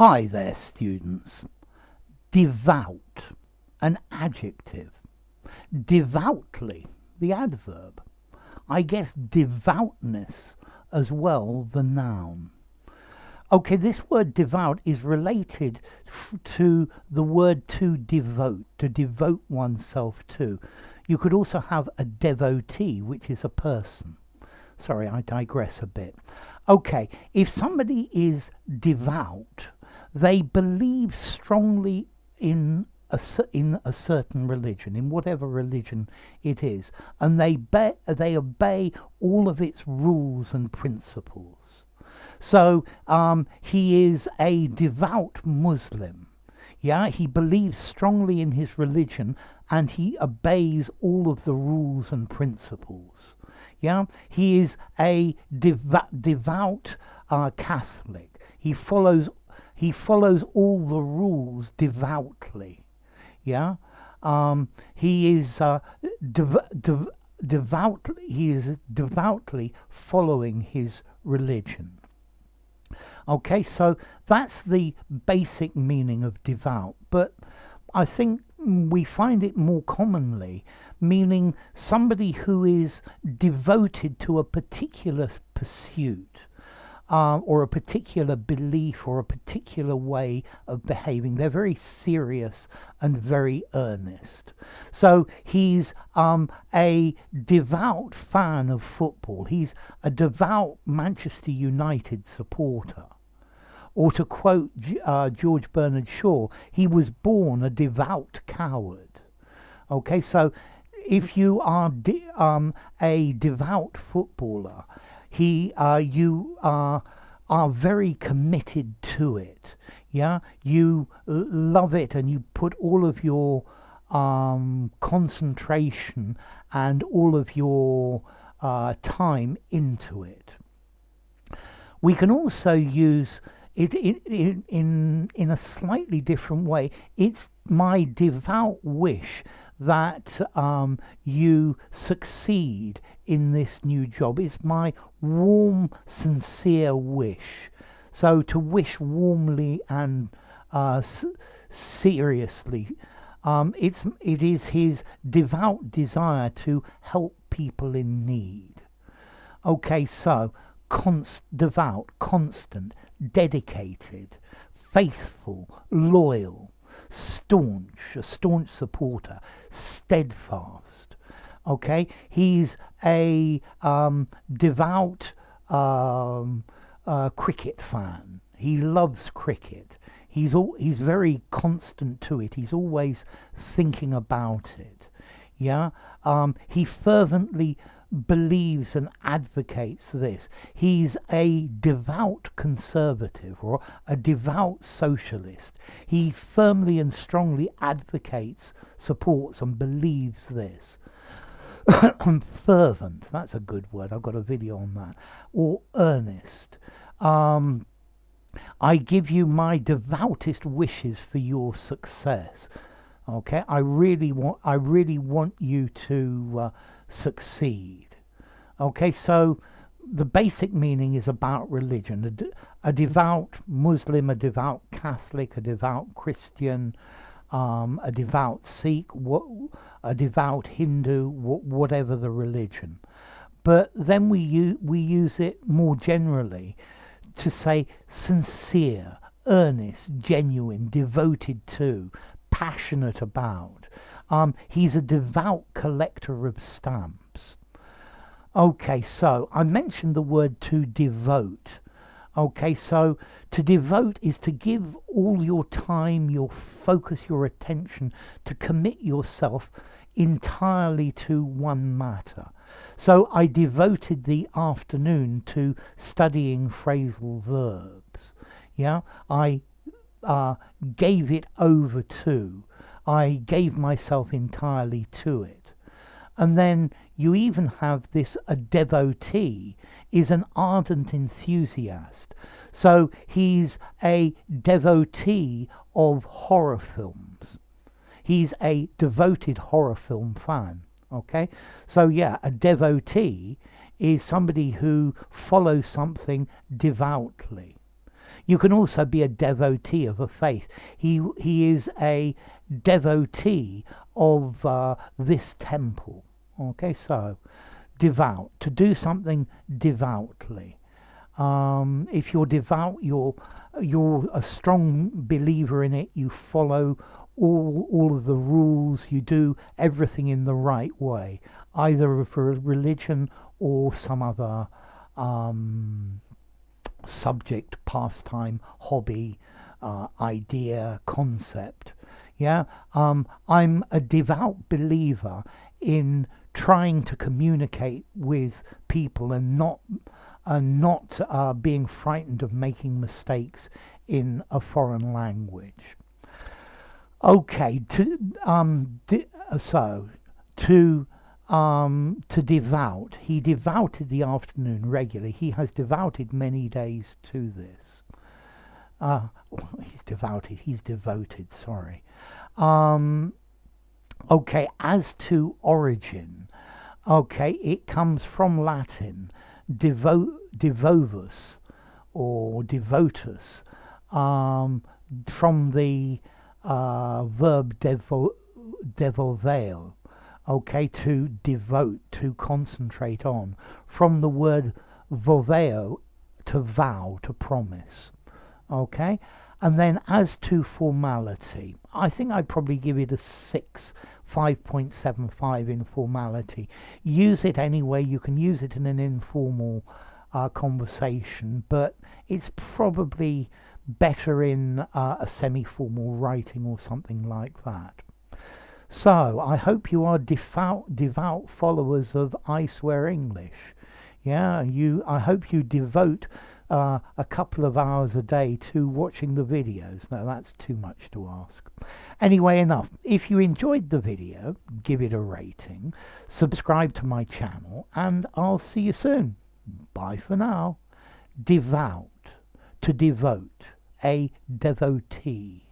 Hi there, students. Devout, an adjective. Devoutly, the adverb. I guess devoutness as well, the noun. Okay, this word devout is related to the word to devote oneself to. You could also have a devotee, which is a person. Sorry, I digress a bit. Okay, if somebody is devout, they believe strongly in a certain religion, in whatever religion it is, and they obey all of its rules and principles. So he is a devout Muslim. Yeah, he believes strongly in his religion and he obeys all of the rules and principles. Yeah, he is a devout Catholic. He follows all the rules devoutly. Yeah, he is devoutly. He is devoutly following his religion. Okay, so that's the basic meaning of devout, but I think we find it more commonly meaning somebody who is devoted to a particular pursuit, or a particular belief or a particular way of behaving. They're very serious and very earnest. So he's a devout fan of football. He's a devout Manchester United supporter. Or to quote George Bernard Shaw, he was born a devout coward. Okay, so if you are a devout footballer, you are very committed to it. Yeah, you love it and you put all of your concentration and all of your time into it. We can also use it in a slightly different way. It's my devout wish that you succeed in this new job. It's my warm, sincere wish. So to wish warmly and seriously, it is his devout desire to help people in need. Okay, so devout, constant, dedicated, faithful, loyal, staunch, a staunch supporter, steadfast. Okay, he's a devout cricket fan. He loves cricket. He's very constant to it. He's always thinking about it. Yeah, he fervently believes and advocates this. He's a devout conservative or a devout socialist. He firmly and strongly advocates, supports and believes this. Fervent, that's a good word. I've got a video on that. Or earnest. I give you my devoutest wishes for your success. Okay, I really want you to succeed. Okay, so the basic meaning is about religion. A devout Muslim, a devout Catholic, a devout Christian, a devout Sikh, a devout Hindu, whatever the religion. But then we use it more generally to say sincere, earnest, genuine, devoted to, passionate about. He's a devout collector of stamps. Okay, so I mentioned the word to devote. Okay, so to devote is to give all your time, your focus, your attention, to commit yourself entirely to one matter. So I devoted the afternoon to studying phrasal verbs. Yeah, I gave it over to. I gave myself entirely to it. And then you even have this, a devotee is an ardent enthusiast. So he's a devotee of horror films. He's a devoted horror film fan. Okay, so yeah, a devotee is somebody who follows something devoutly. You can also be a devotee of a faith. He is a devotee of this temple. Okay, so devout, to do something devoutly. If you're devout, you're a strong believer in it. You follow all of the rules. You do everything in the right way, either for religion or some other subject, pastime, hobby, idea, concept. Yeah, I'm a devout believer in trying to communicate with people and not being frightened of making mistakes in a foreign language. Okay, to devout. He devoted the afternoon regularly. He has devoted many days to this. He's devoted, sorry. Okay, as to origin, okay, it comes from Latin, devovus or devotus, from the verb devoveo, okay, to devote, to concentrate on, from the word voveo, to vow, to promise, okay. And then as to formality, I think I'd probably give it a 5.75 in formality. Use it anyway. You can use it in an informal conversation, but it's probably better in a semi-formal writing or something like that. So I hope you are devout followers of I Swear English. Yeah, I hope you devote a couple of hours a day to watching the videos. No, that's too much to ask. Anyway, enough. If you enjoyed the video, give it a rating, subscribe to my channel, and I'll see you soon. Bye for now. Devout, to devote, a devotee.